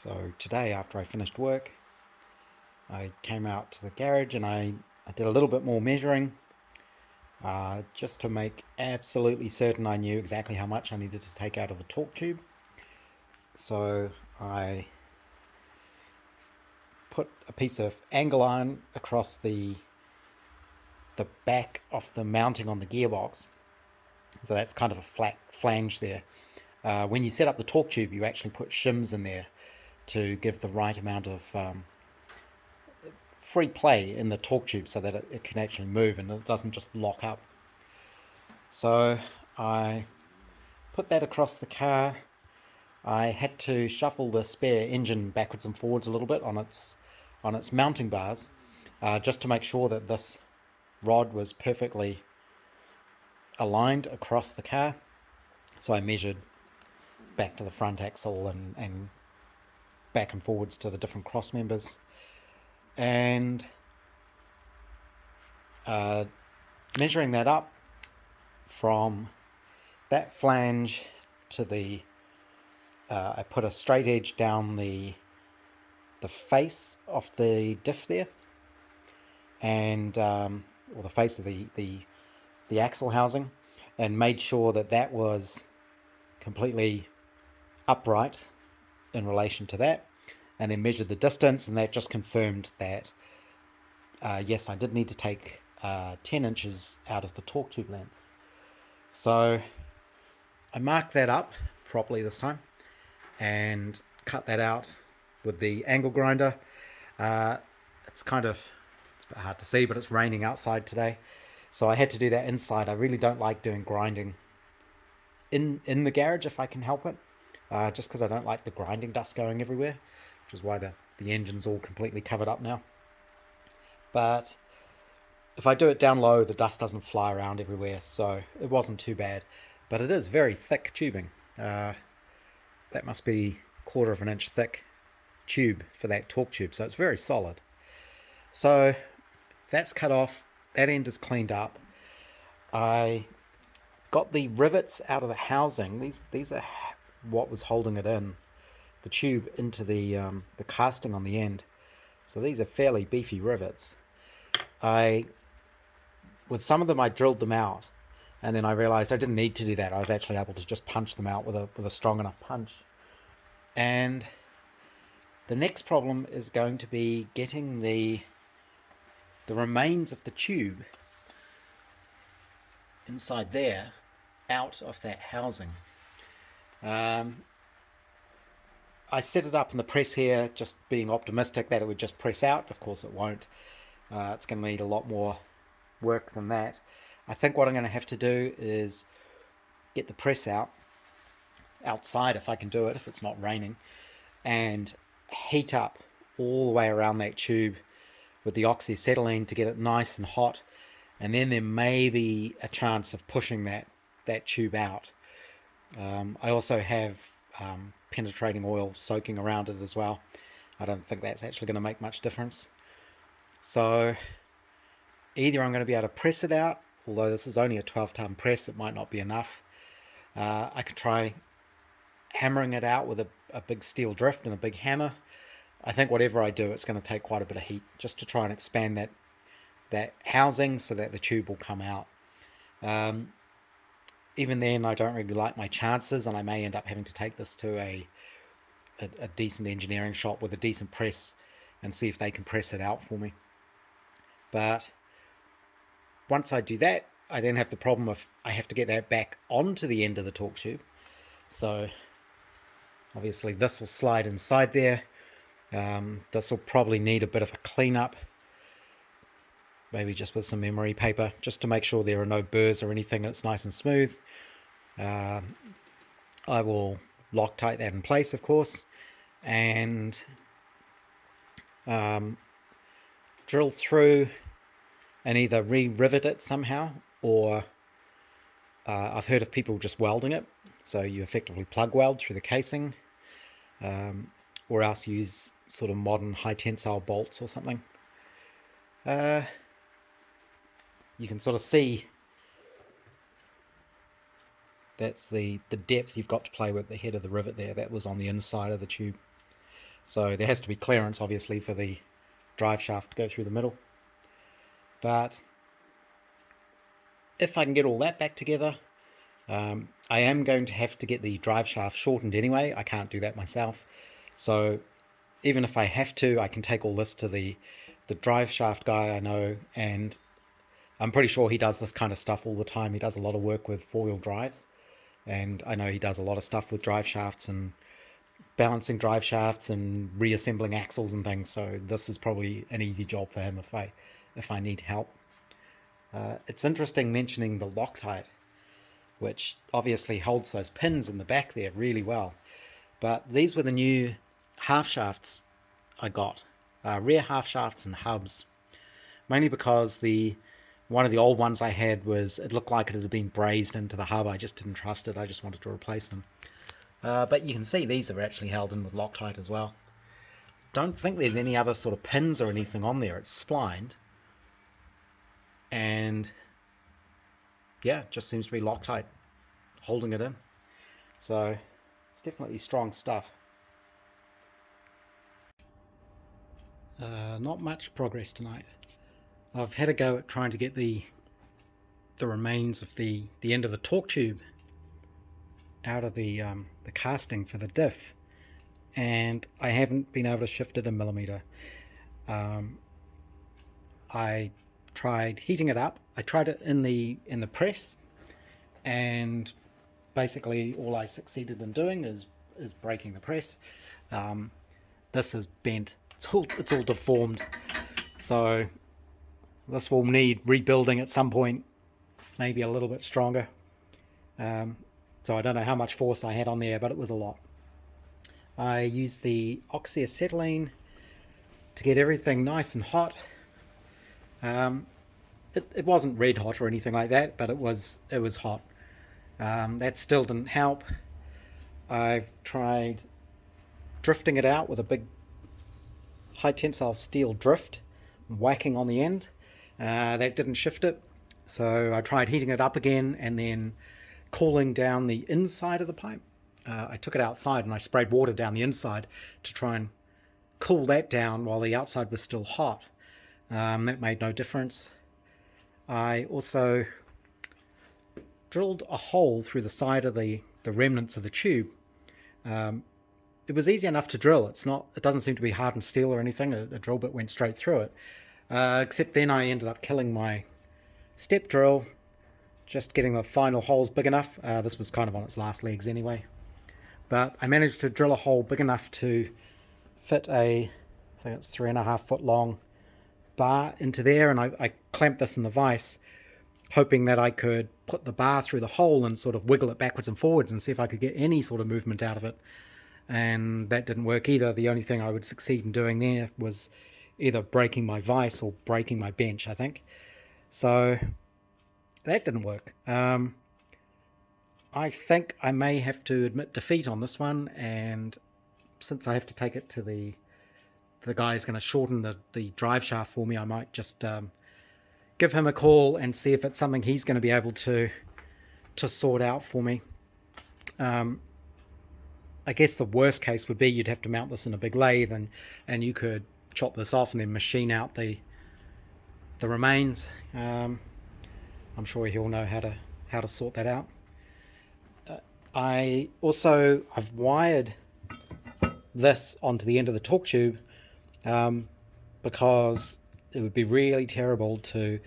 So today, after I finished work, I came out to the garage and I did a little bit more measuring, just to make absolutely certain I knew exactly how much I needed to take out of the torque tube. So I put a piece of angle iron across the back of the mounting on the gearbox. So that's kind of a flat flange there. When you set up the torque tube, you actually put shims in there to give the right amount of free play in the torque tube so that it can actually move and it doesn't just lock up. So I put that across the car. I had to shuffle the spare engine backwards and forwards a little bit on its mounting bars, just to make sure that this rod was perfectly aligned across the car. So I measured back to the front axle and back and forwards to the different cross members, and measuring that up from that flange to the I put a straight edge down the face of the diff there, and or the face of the axle housing, and made sure that that was completely upright in relation to that, and then measured the distance, and that just confirmed that yes, I did need to take 10 inches out of the torque tube length. So I marked that up properly this time and cut that out with the angle grinder. It's a bit hard to see, but it's raining outside today, so I had to do that inside. I really don't like doing grinding in the garage if I can help it, just because I don't like the grinding dust going everywhere, which is why the engine's all completely covered up now. But if I do it down low, the dust doesn't fly around everywhere, so it wasn't too bad. But it is very thick tubing. That must be 1/4 of an inch thick tube for that torque tube, so it's very solid. So that's cut off, that end is cleaned up. I got the rivets out of the housing. These are what was holding it in, the tube into the casting on the end. So these are fairly beefy rivets. With some of them I drilled them out, and then I realized I didn't need to do that. I was actually able to just punch them out with a strong enough punch. And the next problem is going to be getting the remains of the tube inside there out of that housing. I set it up in the press here, just being optimistic that it would just press out. Of course it won't. It's going to need a lot more work than that. I think what I'm going to have to do is get the press out outside, if I can do it, if it's not raining, and heat up all the way around that tube with the oxyacetylene to get it nice and hot, and then there may be a chance of pushing that tube out. I also have penetrating oil soaking around it as well. I don't think that's actually going to make much difference. So either I'm going to be able to press it out, although this is only a 12-ton press, it might not be enough. I could try hammering it out with a big steel drift and a big hammer. I think whatever I do, it's going to take quite a bit of heat just to try and expand that housing so that the tube will come out. Even then, I don't really like my chances, and I may end up having to take this to a decent engineering shop with a decent press and see if they can press it out for me. But once I do that, I then have the problem of I have to get that back onto the end of the torque tube. So obviously this will slide inside there. This will probably need a bit of a cleanup, maybe just with some emery paper, just to make sure there are no burrs or anything, and it's nice and smooth. I will Loctite that in place, of course, and drill through and either re-rivet it somehow, or I've heard of people just welding it, so you effectively plug weld through the casing, or else use sort of modern high tensile bolts or something. You can sort of see that's the depth you've got to play with. The head of the rivet there, that was on the inside of the tube. So there has to be clearance, obviously, for the drive shaft to go through the middle. But if I can get all that back together, I am going to have to get the drive shaft shortened anyway. I can't do that myself. So even if I have to, I can take all this to the drive shaft guy I know, and I'm pretty sure he does this kind of stuff all the time. He does a lot of work with four-wheel drives, and I know he does a lot of stuff with drive shafts and balancing drive shafts and reassembling axles and things. So this is probably an easy job for him if I need help. It's interesting mentioning the Loctite, which obviously holds those pins in the back there really well. But these were the new half shafts I got, rear half shafts and hubs, mainly because one of the old ones I had it looked like it had been brazed into the hub. I just didn't trust it. I just wanted to replace them. But you can see these are actually held in with Loctite as well. Don't think there's any other sort of pins or anything on there. It's splined. And yeah, it just seems to be Loctite holding it in. So it's definitely strong stuff. Not much progress tonight. I've had a go at trying to get the remains of the end of the torque tube out of the casting for the diff, and I haven't been able to shift it a millimeter. I tried heating it up. I tried it in the press, and basically all I succeeded in doing is breaking the press. This is bent. It's all deformed. So this will need rebuilding at some point, maybe a little bit stronger. So I don't know how much force I had on there, but it was a lot. I used the oxyacetylene to get everything nice and hot. It wasn't red hot or anything like that, but it was hot. That still didn't help. I've tried drifting it out with a big high tensile steel drift, whacking on the end. That didn't shift it. So I tried heating it up again and then cooling down the inside of the pipe. I took it outside and I sprayed water down the inside to try and cool that down while the outside was still hot. That made no difference. I also drilled a hole through the side of the remnants of the tube. It was easy enough to drill. It doesn't seem to be hardened steel or anything. A drill bit went straight through it. Except then I ended up killing my step drill, just getting the final holes big enough. This was kind of on its last legs anyway. But I managed to drill a hole big enough to fit I think it's 3.5 foot long bar into there, and I clamped this in the vise, hoping that I could put the bar through the hole and sort of wiggle it backwards and forwards and see if I could get any sort of movement out of it. And that didn't work either. The only thing I would succeed in doing there was either breaking my vise or breaking my bench, I think. So that didn't work. I think I may have to admit defeat on this one, and since I have to take it to the guy who's going to shorten the drive shaft for me, I might just give him a call and see if it's something he's going to be able to sort out for me. I guess the worst case would be you'd have to mount this in a big lathe, and you could chop this off and then machine out the remains. I'm sure he'll know how to sort that out. I've wired this onto the end of the torque tube because it would be really terrible to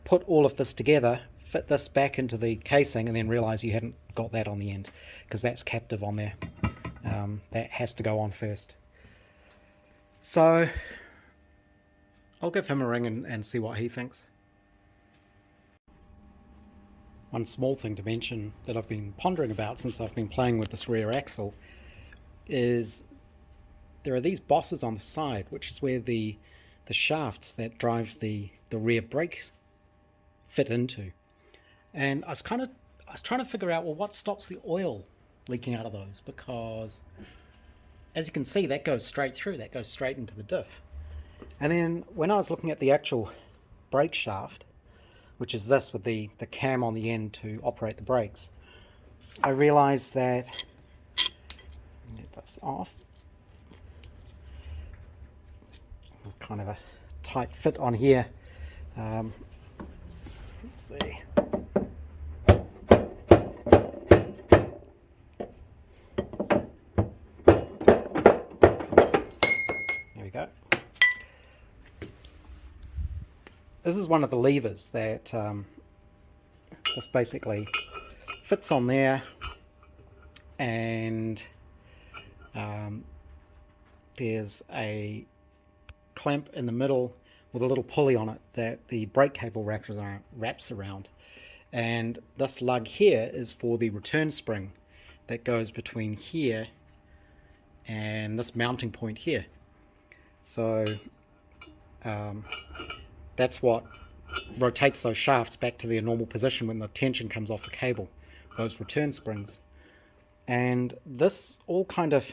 put all of this together, fit this back into the casing, and then realize you hadn't got that on the end, because that's captive on there. That has to go on first. So I'll give him a ring and see what he thinks. One small thing to mention that I've been pondering about since I've been playing with this rear axle is there are these bosses on the side, which is where the shafts that drive the rear brakes fit into. And I was trying to figure out, well, what stops the oil leaking out of those, because as you can see, that goes straight through, that goes straight into the diff. And then when I was looking at the actual brake shaft, which is this with the cam on the end to operate the brakes, I realized that, get this off, There's kind of a tight fit on here. Let's see. There we go. This is one of the levers that this basically fits on there, and there's a clamp in the middle with a little pulley on it that the brake cable wraps around, and this lug here is for the return spring that goes between here and this mounting point here. So that's what rotates those shafts back to their normal position when the tension comes off the cable, those return springs. And this all kind of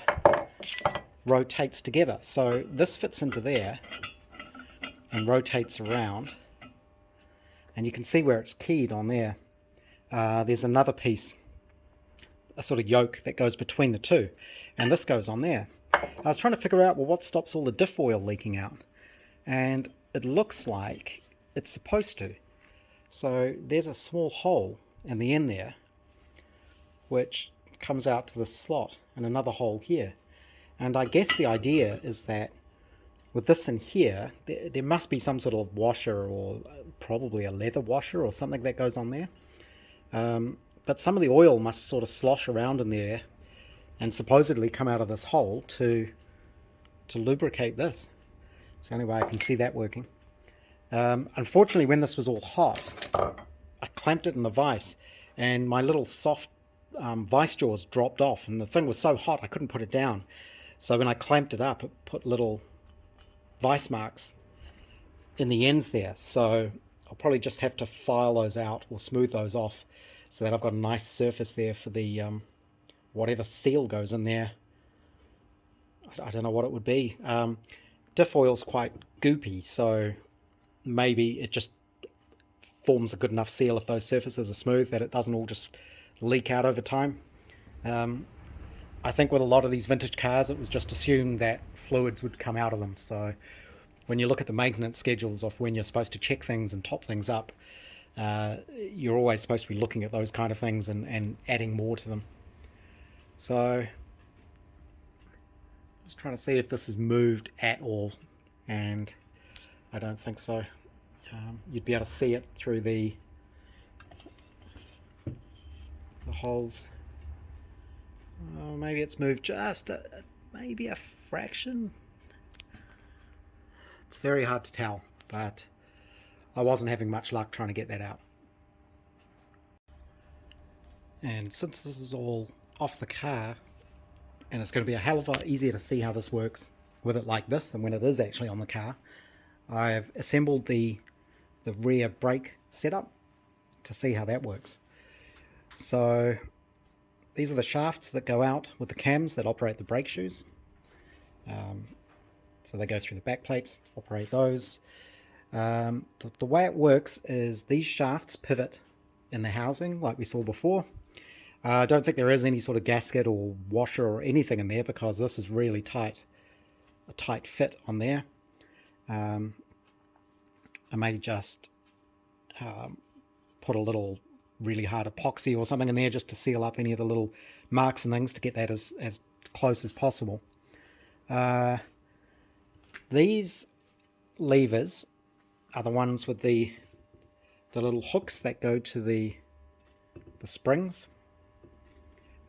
rotates together. So this fits into there and rotates around. And you can see where it's keyed on there. There's another piece, a sort of yoke that goes between the two. And this goes on there. I was trying to figure out, well, what stops all the diff oil leaking out? And it looks like it's supposed to. So there's a small hole in the end there, which comes out to the slot, and another hole here. And I guess the idea is that with this in here, there must be some sort of washer, or probably a leather washer or something that goes on there. But some of the oil must sort of slosh around in there and supposedly come out of this hole to lubricate this. It's the only way I can see that working. Unfortunately, when this was all hot, I clamped it in the vise, and my little soft vice jaws dropped off, and the thing was so hot I couldn't put it down. So when I clamped it up, it put little vice marks in the ends there. So I'll probably just have to file those out or smooth those off so that I've got a nice surface there for the whatever seal goes in there. I don't know what it would be. Diff oil's quite goopy, so maybe it just forms a good enough seal if those surfaces are smooth, that it doesn't all just leak out over time. I think with a lot of these vintage cars, it was just assumed that fluids would come out of them. So when you look at the maintenance schedules of when you're supposed to check things and top things up, you're always supposed to be looking at those kind of things and adding more to them. So just trying to see if this is moved at all, and I don't think so. You'd be able to see it through the holes. Oh, maybe it's moved just maybe a fraction. It's very hard to tell, but I wasn't having much luck trying to get that out. And since this is all off the car, and it's going to be a hell of a lot easier to see how this works with it like this than when it is actually on the car, I've assembled the rear brake setup to see how that works. So these are the shafts that go out with the cams that operate the brake shoes. So they go through the back plates, operate those. The way it works is these shafts pivot in the housing like we saw before. I don't think there is any sort of gasket or washer or anything in there, because this is really tight, a tight fit on there. I may just put a little really hard epoxy or something in there just to seal up any of the little marks and things to get that as close as possible. These levers are the ones with the little hooks that go to the springs.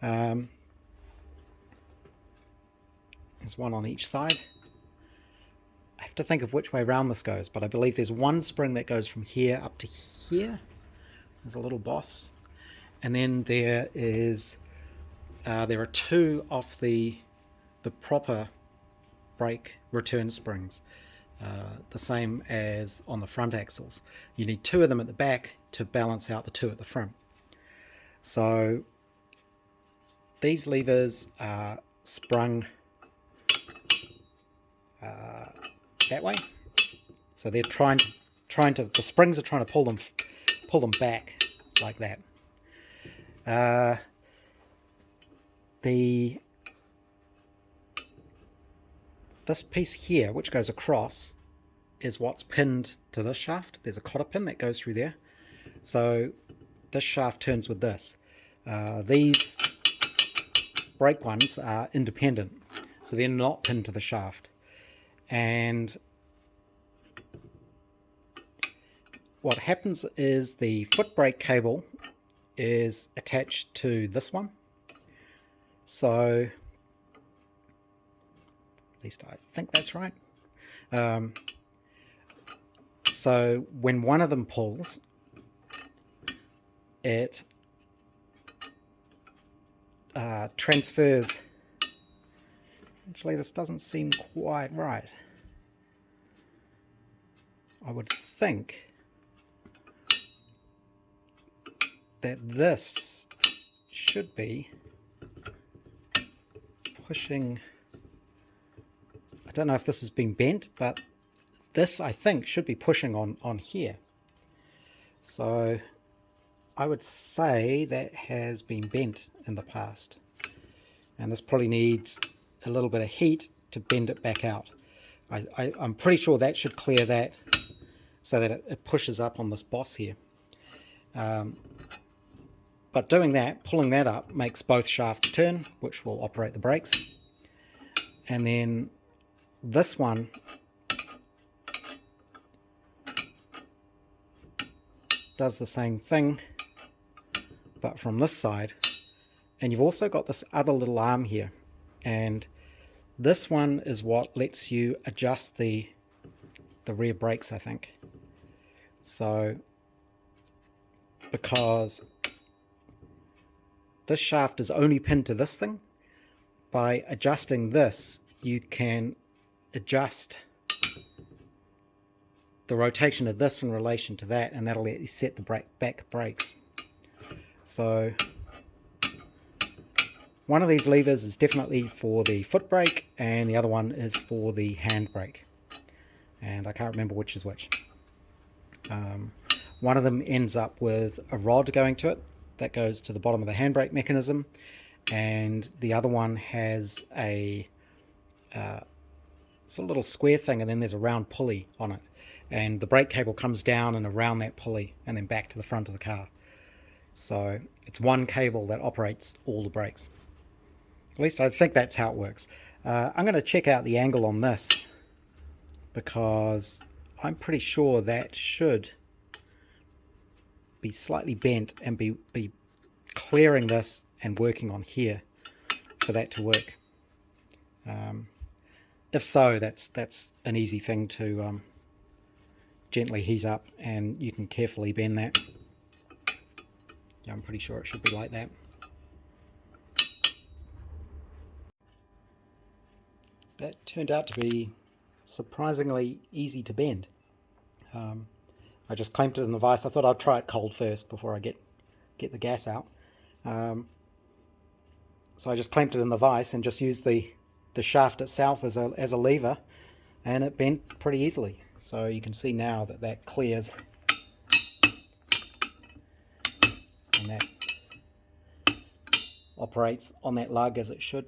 There's one on each side. I have to think of which way around this goes, but I believe there's one spring that goes from here up to here. There's a little boss, and then there are two off the proper brake return springs, the same as on the front axles. You need two of them at the back to balance out the two at the front. So these levers are sprung that way, so they're trying to the springs are trying to pull them back like that. The this piece here, which goes across, is what's pinned to this shaft. There's a cotter pin that goes through there. So this shaft turns with this. These brake ones are independent, so they're not pinned to the shaft. And what happens is the foot brake cable is attached to this one. So, at least I think that's right. So when one of them pulls, it transfers. Actually, this doesn't seem quite right. I would think that this should be pushing. I don't know if this has been bent, but this, I think, should be pushing on here. So I would say that has been bent in the past, and this probably needs a little bit of heat to bend it back out. I'm pretty sure that should clear that so that it pushes up on this boss here. But doing that, pulling that up, makes both shafts turn, which will operate the brakes. And then this one does the same thing, but from this side. And you've also got this other little arm here, and this one is what lets you adjust the rear brakes, I think. So because this shaft is only pinned to this thing, by adjusting this you can adjust the rotation of this in relation to that, and that'll let you set the back brakes. So one of these levers is definitely for the foot brake, and the other one is for the hand brake, and I can't remember which is which. One of them ends up with a rod going to it that goes to the bottom of the handbrake mechanism, and the other one has a it's a little square thing, and then there's a round pulley on it, and the brake cable comes down and around that pulley and then back to the front of the car. So it's one cable that operates all the brakes. At least I think that's how it works. I'm going to check out the angle on this, because I'm pretty sure that should be slightly bent and be clearing this and working on here for that to work. If so, that's an easy thing to gently heat up, and you can carefully bend that. Yeah, I'm pretty sure it should be like that. That turned out to be surprisingly easy to bend. I just clamped it in the vise. I thought I'd try it cold first before I get the gas out. So I just clamped it in the vise and just used the shaft itself as a lever, and it bent pretty easily. So you can see now that clears, and that operates on that lug as it should.